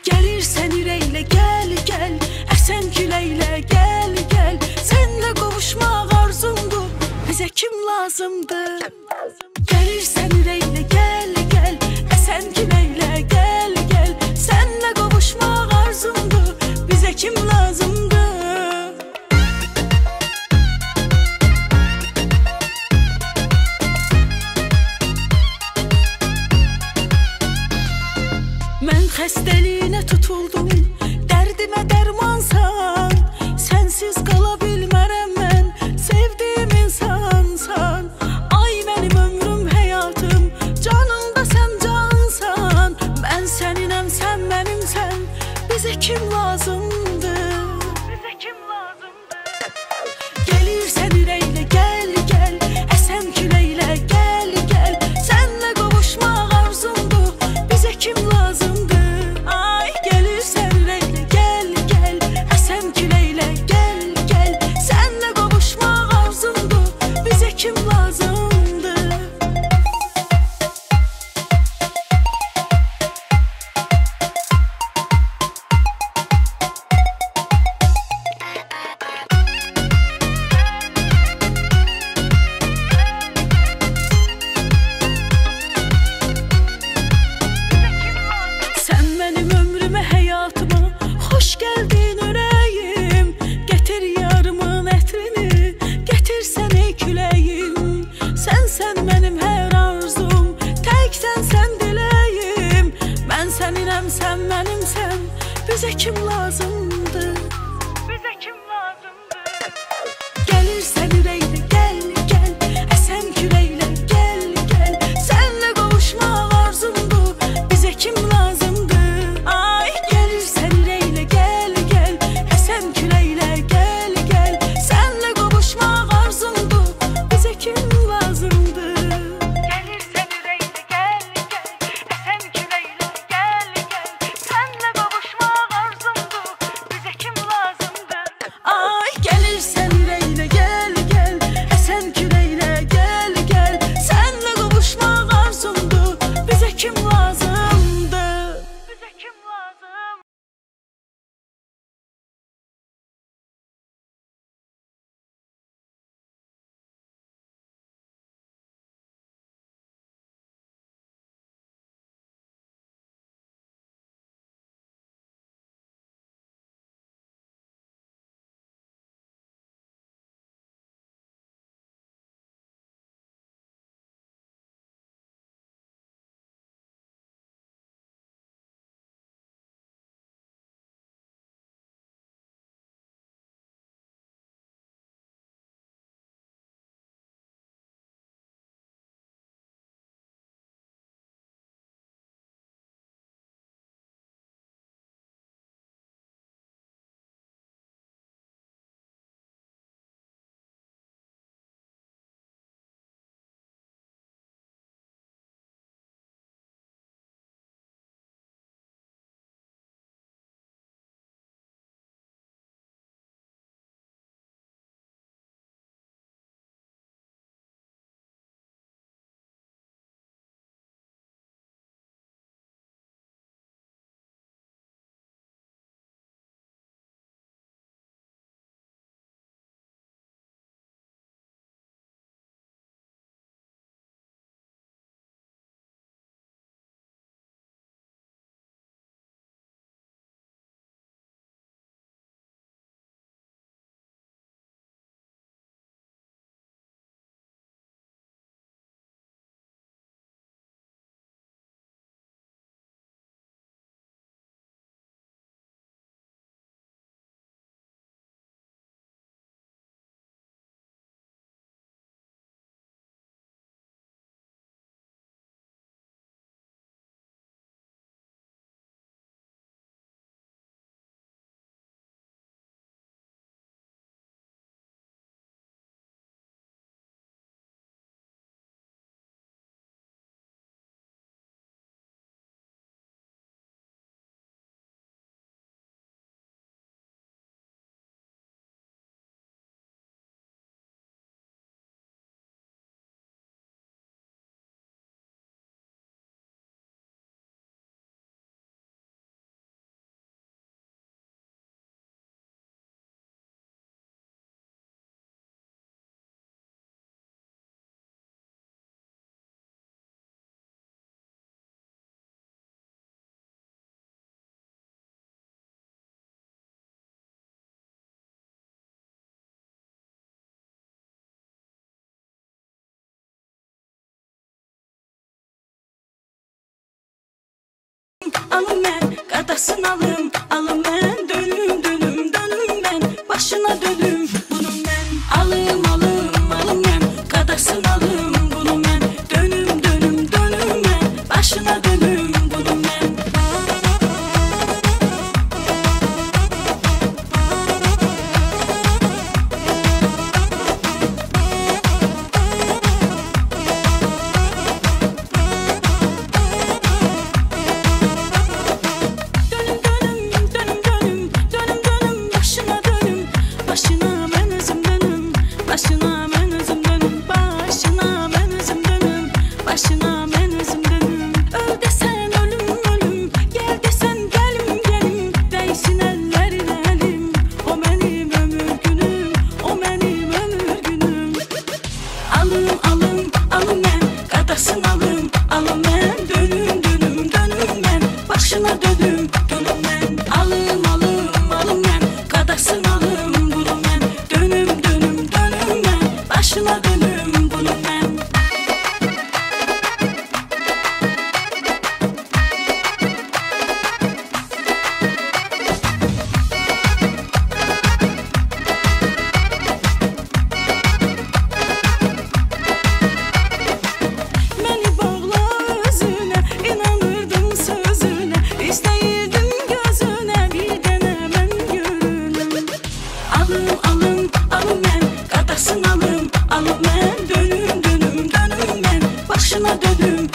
Gelirsen ürəklə gəl, gəl, əsən küləklə gəl, gəl. Sənlə qovuşmaq arzumdur, bizə kim lazımdır? Gelirsen ürəklə gəl, gəl, əsən küləklə gəl, gəl. Sənlə qovuşmaq arzumdur, bizə kim lazımdır? Mən xəstəliyinə tutuldum, dərdimə dərmansan. Sənsiz qala bilmərəm mən, sevdiyim insansan. Ay mənim ömrüm, həyatım, canımda sən cansan. Mən səninəm, sən mənimsən, bizə kim lazımdır? Bizə kim lazımdır? Gelirsən ürəklə gəl, gəl, əsən küləklə gəl, gəl. Sənlə qovuşmaq arzumdur, bizə kim lazımdır? Ay gelirsən ürəklə gəl, gəl, əsən alım mən, qadasın alım mən, dönüm, dönüm, dönüm mən, başına dönüm bunu mən. Alım mən, qadasın bunu mən, dönüm, dönüm, dönüm mən, başına dönüm bunu mən. Alım mən, qadasın alım mən, dönüm, dönüm, dönüm mən, başına dönüm bunu mən. Alım mən, qadasın bunu mən, dönüm, dönüm, dönüm mən, başına dönüm bunu mən. Alım mən, qadasın alım mən, dönüm, dönüm, dönüm mən, başına dönüm